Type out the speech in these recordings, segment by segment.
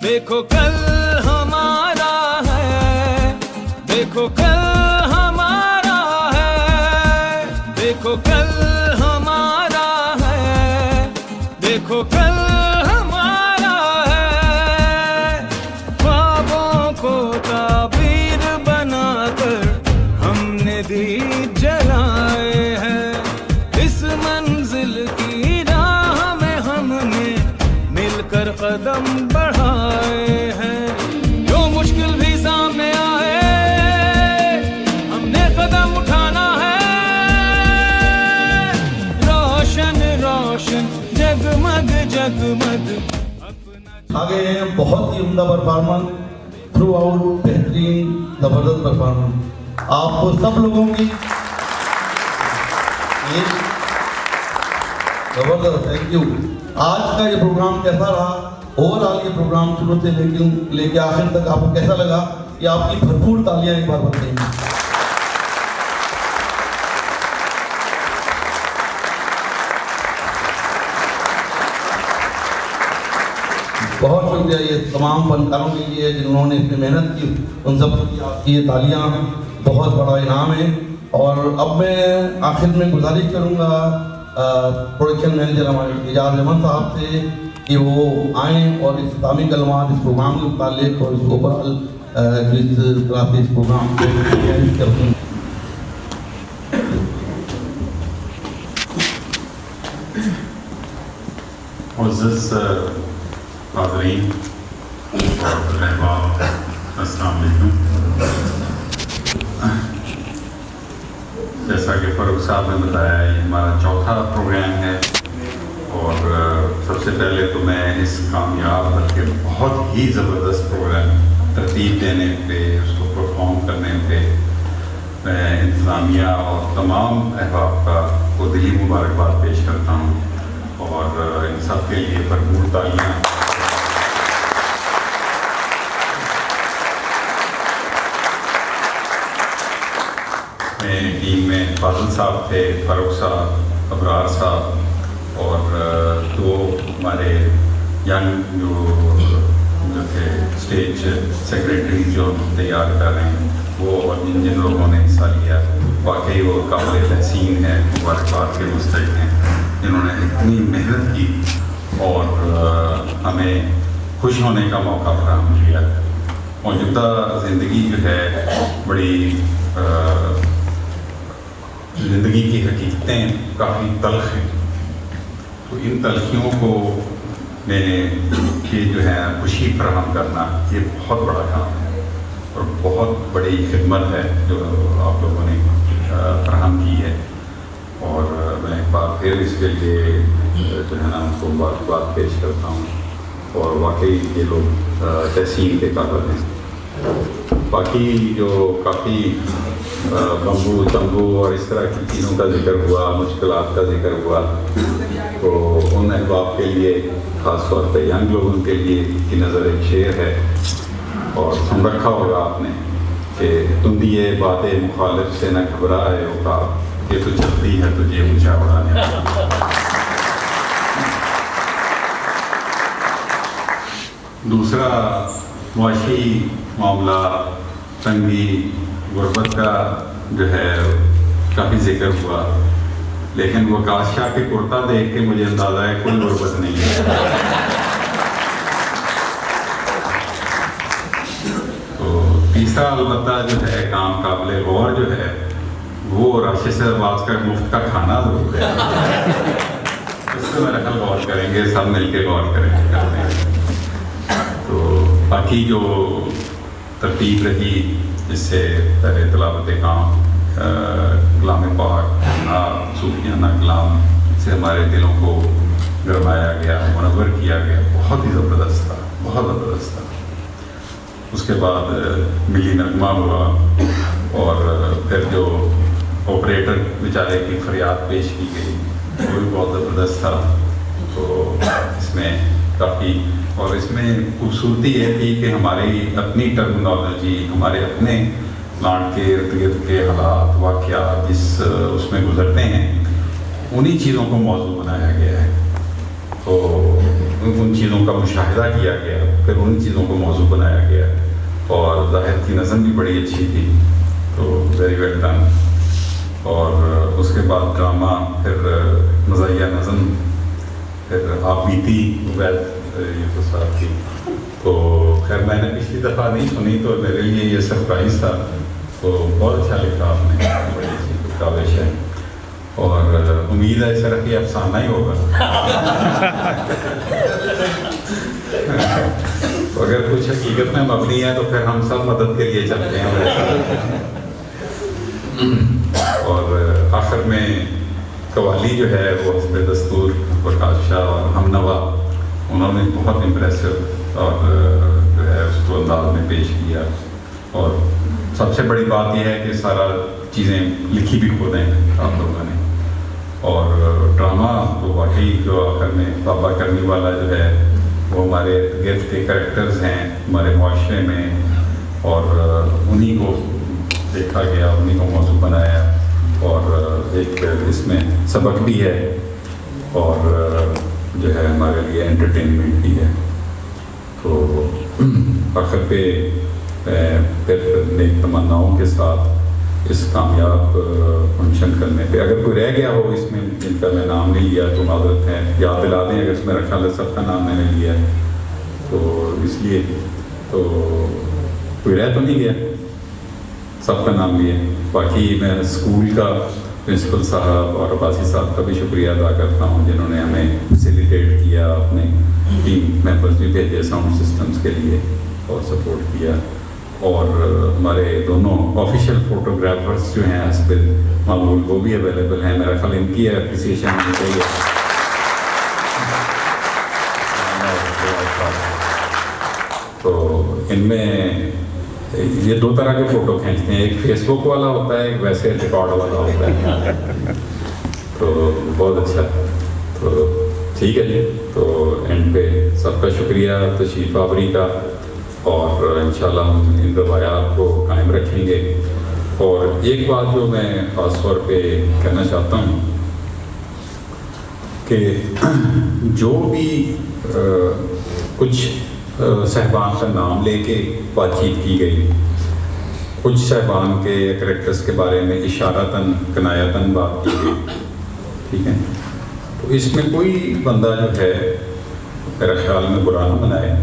دیکھو کل ہمارا ہے، دیکھو کل ہمارا ہے، دیکھو کل ہمارا ہے، دیکھو کل ہمارا ہے۔ خوابوں کو تعبیر بنا کر ہم نے دید جلائے ہیں، اس منزل کی راہ میں ہم نے مل کر قدم بڑھائے ہیں۔ جو مشکل بھی سامنے آئے ہم نے قدم اٹھانا ہے، روشن روشن جگمگ جگمگ اپنا۔ آگے بہت ہی عمدہ پرفارمنس، تھرو آؤٹ بہترین زبردست پرفارمنس آپ سب لوگوں کی، زبردست، تھینک یو۔ آج کا یہ پروگرام کیسا رہا؟ اوور آل یہ پروگرام شروع سے لے کے آخر تک آپ کو کیسا لگا؟ یہ آپ کی بھرپور تالیاں ایک بار بتائیں گے۔ بہت شکریہ یہ تمام فنکاروں کے لیے جنہوں نے اس میں محنت کی، ان سب کی یہ تالیاں بہت بڑا انعام ہے۔ اور اب میں آخر میں گزارش کروں گا پروڈکشن مینیجر ہمارے اعجاز احمد صاحب سے کہ وہ آئیں اور اختتامی کلمات اس پروگرام کے متعلق اور اس اوورآل جس طرح سے اس پروگرام کو کرتے ہیں۔ معزز حاضرین اور احباب، السلام علیکم۔ جیسا کہ فاروق صاحب نے بتایا یہ ہمارا چوتھا پروگرام ہے، اور سب سے پہلے تو میں اس کامیاب بلکہ بہت ہی زبردست پروگرام ترتیب دینے پہ، اس کو پرفارم کرنے پہ میں انتظامیہ اور تمام احباب کا کو دلی مبارکباد پیش کرتا ہوں، اور ان سب کے لیے بھرپور تالیاں۔ ٹیم میں فاضل صاحب تھے، فاروق صاحب، ابرار صاحب، اور دو ہمارے ینگ جو تھے اسٹیج سیکریٹری جو تیار کر رہے ہیں وہ، اور جن لوگوں نے حصہ لیا واقعی وہ قابل تحسین ہے، مبارکباد کے مستحق ہیں، جنہوں نے اتنی محنت کی اور ہمیں خوش ہونے کا موقع فراہم کیا۔ موجودہ زندگی جو ہے بڑی زندگی کی حقیقتیں کافی تلخ ہیں، تو ان تلخیوں کو میں جو ہے خوشی فراہم کرنا یہ بہت بڑا کام ہے اور بہت بڑی خدمت ہے جو آپ لوگوں نے فراہم کی ہے، اور میں ایک بار پھر اس کے لیے جو ہے نا ان کو مبارکباد پیش کرتا ہوں، اور واقعی یہ لوگ تحسین کے قابل ہیں۔ باقی جو کافی بمبو تمبو اور اس طرح کی چیزوں کا ذکر ہوا، مشکلات کا ذکر ہوا، تو ان احباب کے لیے خاص طور پہ ینگ لوگوں کے لیے کی نظر ایک شعر ہے، اور سن رکھا ہوگا آپ نے کہ تندیے باتیں مخالف سے نہ گھبرائے عقاب، یہ تو چلتی ہے تجھے اونچا اڑانے والا۔ دوسرا معاشی معاملہ، تنگی، غربت کا جو ہے کافی ذکر ہوا، لیکن وہ وقاص شاہ کے کرتا دیکھ کے مجھے اندازہ ہے کوئی غربت نہیں ہے۔ تو تیسرا البتہ جو ہے کام قابل غور جو ہے وہ راشد سے عباس کا مفت کا کھانا ضرور ہے، اس سے میرا خیال غور کریں گے، سب مل کے غور کریں گے۔ تو باقی جو ترتیب رہی جس سے پہلے تلاوت کام، کلام پاک، صوفیانہ کلام سے ہمارے دلوں کو گرمایا گیا، منور کیا گیا، بہت ہی زبردست تھا، بہت زبردست تھا۔ اس کے بعد ملی نغمہ ہوا، اور پھر جو آپریٹر بیچارے کی فریاد پیش کی گئی وہ بھی بہت زبردست تھا۔ تو اس میں کافی، اور اس میں خوبصورتی یہ تھی کہ ہماری اپنی ٹرمینالوجی، ہمارے اپنے پلانٹ کے ارد گرد کے حالات، واقعات جس اس میں گزرتے ہیں، انہی چیزوں کو موضوع بنایا گیا ہے۔ تو ان چیزوں کا مشاہدہ کیا گیا، پھر ان چیزوں کو موضوع بنایا گیا، اور ظاہر کی نظم بھی بڑی اچھی تھی، تو ویری ویل ڈن. اور اس کے بعد ڈرامہ، پھر مزاحیہ نظم، پھر آپ بیتی عبید یوسف صاحب کی. تو خیر میں نے پچھلی دفعہ نہیں سنی تو میرے لیے یہ سرپرائز تھا. تو بہت اچھا لکھا آپ نے، بڑی اچھی کاوش ہے، اور امید ہے اس طرح کی افسانہ ہی ہوگا. اگر کچھ حقیقت میں مبنی ہے تو پھر ہم سب مدد کے لیے چلتے ہیں. اور آخر میں قوالی جو ہے وہ حسب دستور پرکاش شاہ اور ہم نوا، انہوں نے بہت امپریسو اور جو ہے اس کو انداز میں پیش کیا. اور سب سے بڑی بات یہ ہے کہ سارا چیزیں لکھی بھی خود ہیں آپ لوگوں نے. اور ڈرامہ تو واقعی جو آخر میں بابا کرنی والا جو ہے وہ ہمارے گرد کے کریکٹرز ہیں ہمارے معاشرے میں، اور انہی کو دیکھا گیا، انہی کو موضوع بنایا، اور ایک اس میں سبق بھی ہے اور جو ہے ہمارے لیے انٹرٹینمنٹ بھی ہے. تو آخر پہ پھر نیک تمناؤں کے ساتھ اس کامیاب فنکشن کرنے پہ اگر کوئی رہ گیا ہو اس میں جن کا میں نام نہیں لیا تو معذرت ہے، یاد دلا دیں. اگر میرا خیال ہے سب کا نام میں نے لیا ہے تو اس لیے تو کوئی رہ تو نہیں گیا، سب کا نام لیا. باقی میں اسکول کا پرنسپل صاحب اور عباسی صاحب کا بھی شکریہ ادا کرتا ہوں جنہوں نے ہمیں فیسیلیٹیٹ کیا، اپنے ٹیم ممبرز بھی بھیجے ساؤنڈ سسٹمز کے لیے اور سپورٹ کیا. اور ہمارے دونوں آفیشیل فوٹوگرافرز جو ہیں حسب معمول وہ بھی اویلیبل ہیں. میرا خیال ان کی اپریسیشن ہونی چاہیے. تو ان میں یہ دو طرح کے فوٹو کھینچتے ہیں، ایک فیس بک والا ہوتا ہے، ایک ویسے ریکارڈ والا ہوتا ہے. تو بہت اچھا. تو ٹھیک ہے جی، تو اینڈ پہ سب کا شکریہ تشریف آوری کا، اور انشاءاللہ ہم ان روایات کو قائم رکھیں گے. اور ایک بات جو میں خاص طور پہ کہنا چاہتا ہوں کہ جو بھی کچھ صاحبان کا نام لے کے بات چیت کی گئی، کچھ صاحبان کے کریکٹرز کے بارے میں اشارتاً کنایتاً بات کی گئی، ٹھیک ہے، تو اس میں کوئی بندہ جو ہے میرا خیال میں برا نہ منائے.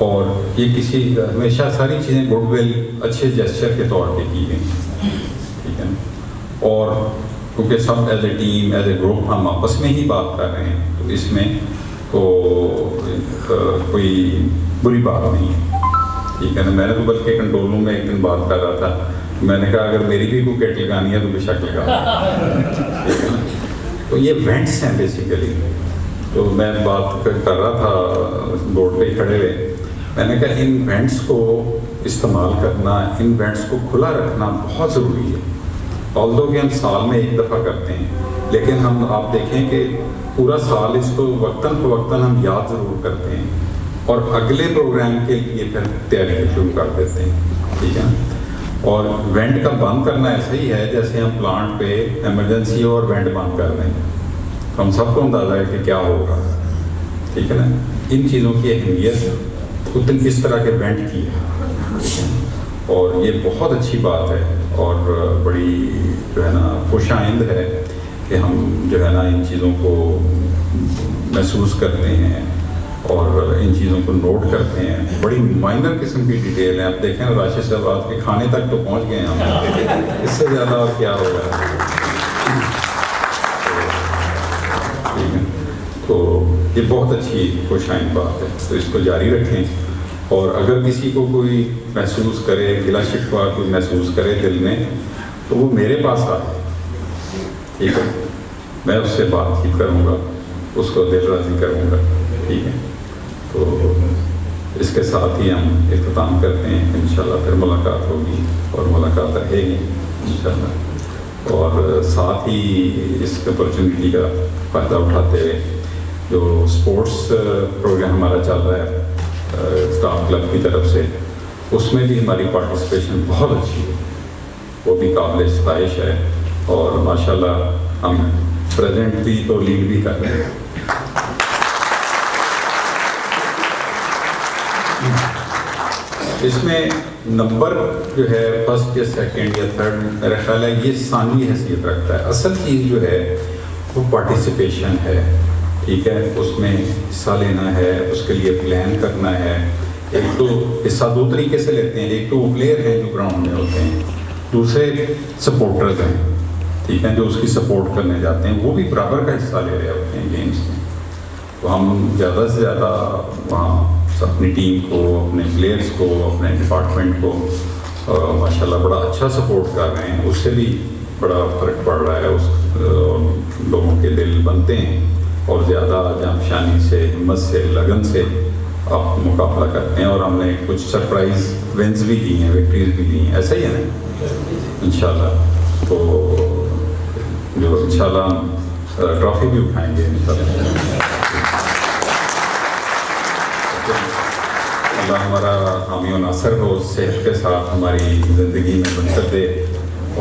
اور یہ کسی ہمیشہ ساری چیزیں گڈ ول اچھے جیسچر کے طور پہ کی گئی، ٹھیک ہے. اور کیونکہ سب as a team as a group ہم آپس میں ہی بات کر رہے ہیں تو اس میں تو کوئی بری بات نہیں ہے، ٹھیک ہے نا. میں نے تو بلکہ کنٹرول روم میں ایک دن بات کر رہا تھا، میں نے کہا اگر میری بھی کوئی کٹ لگانی ہے تو بے شک لگا. تو یہ وینٹس ہیں بیسیکلی. تو میں بات کر رہا تھا بورڈ پہ کھڑے ہوئے، میں نے کہا ان وینٹس کو استعمال کرنا، ان وینٹس کو کھلا رکھنا بہت ضروری ہے. آلدو کہ ہم سال میں ایک دفعہ کرتے ہیں، لیکن ہم آپ دیکھیں کہ پورا سال اس کو وقتاً فوقتاً ہم یاد ضرور کرتے ہیں اور اگلے پروگرام کے لیے پھر تیاری شروع کر دیتے ہیں، ٹھیک ہے. اور وینٹ کا بند کرنا ایسا ہی ہے جیسے ہم پلانٹ پہ ایمرجنسی اور وینٹ بند کر رہے ہیں، ہم سب کو اندازہ ہے کہ کیا ہوگا، ٹھیک ہے نا. ان چیزوں کی اہمیت خود اس طرح کے وینٹ کی ہے، اور یہ بہت اچھی بات ہے اور بڑی جو ہے نا خوش آئند ہے کہ ہم جو ہے نا ان چیزوں کو محسوس کرتے ہیں اور ان چیزوں کو نوٹ کرتے ہیں. بڑی مائنر قسم کی ڈیٹیل ہیں. آپ دیکھیں راشد صاحب آپ کے کھانے تک تو پہنچ گئے ہیں ہم، اس سے زیادہ اور کیا ہوگا. ٹھیک ہے، تو یہ بہت اچھی خوش آئند بات ہے، تو اس کو جاری رکھیں. اور اگر کسی کو کوئی محسوس کرے، گلا شکوہ کوئی محسوس کرے دل میں، تو وہ میرے پاس آئے، ٹھیک ہے، میں اس سے بات چیت کروں گا، اس کو دل راضی کروں گا، ٹھیک ہے. تو اس کے ساتھ ہی ہم اختتام کرتے ہیں. انشاءاللہ پھر ملاقات ہوگی اور ملاقات رہے گی انشاءاللہ. اور ساتھ ہی اس اپرچونیٹی کا فائدہ اٹھاتے ہوئے جو اسپورٹس پروگرام ہمارا چل رہا ہے اسٹاف کلب کی طرف سے، اس میں بھی ہماری پارٹیسپیشن بہت اچھی ہے، وہ بھی قابل ستائش ہے. اور ماشاءاللہ ہم پریزنٹ بھی تو لیڈ بھی کر رہے ہیں. اس میں نمبر جو ہے فرسٹ یا سیکنڈ یا تھرڈ میرا خیال ہے یہ ثانوی حیثیت رکھتا ہے. اصل چیز جو ہے وہ پارٹیسپیشن ہے. ٹھیک ہے, اس میں حصہ لینا ہے, اس کے لیے پلان کرنا ہے. ایک تو حصہ دو طریقے سے لیتے ہیں, ایک تو وہ پلیئر ہیں جو گراؤنڈ میں ہوتے ہیں, دوسرے سپورٹرز ہیں. ٹھیک ہے, جو اس کی سپورٹ کرنے جاتے ہیں, وہ بھی برابر کا حصہ لے رہے ہوتے ہیں گیمس میں. تو ہم زیادہ سے زیادہ وہاں اپنی ٹیم کو, اپنے پلیئرز کو, اپنے ڈپارٹمنٹ کو ماشاء اللہ بڑا اچھا سپورٹ کر رہے ہیں. اس سے بھی بڑا فرق پڑ رہا ہے, اس لوگوں کے دل بنتے ہیں اور زیادہ جانفشانی سے, ہمت سے, لگن سے آپ مقابلہ کرتے ہیں. اور ہم نے کچھ سرپرائز ونز بھی دی ہیں, وکٹریز بھی دی ہیں. ایسا ہی ہے نا انشاءاللہ. تو جو انشاءاللہ ہم ٹرافی بھی اٹھائیں گے انشاءاللہ. اللہ ہمارا حامی و ناصر ہو, صحت کے ساتھ ہماری زندگی میں برکت دے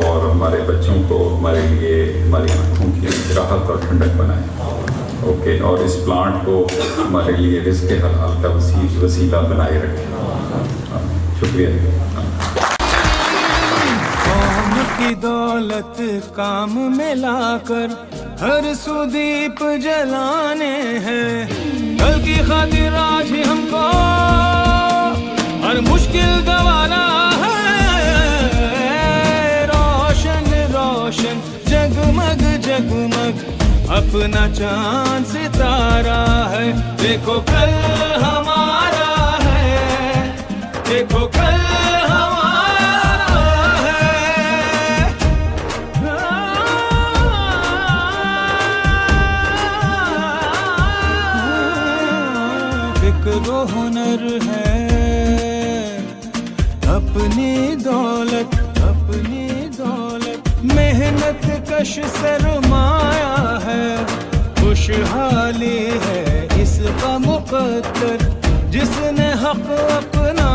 اور ہمارے بچوں کو ہمارے لیے ہماری آنکھوں کی راحت اور ٹھنڈک بنائے. اوکے, اور اس پلانٹ کو ہمارے لیے رزق حلال کا وسیلہ بنائے رکھے. شکریہ. قوم کی دولت کام میں لا کر ہر سو دیپ جلانے ہیں. کل کی خاطر آج ہی ہم کو ہر مشکل گوارا ہے. روشن روشن جگمگ جگمگ اپنا چاند ستارہ ہے. دیکھو کل ہمارا ہے, دیکھو کل ہمارا ہے. فکر و ہنر ہے اپنی دولت, اپنی دولت. محنت کش سرمایہ ہے, خوشحالی ہے اس کا مقدر. جس نے حق اپنا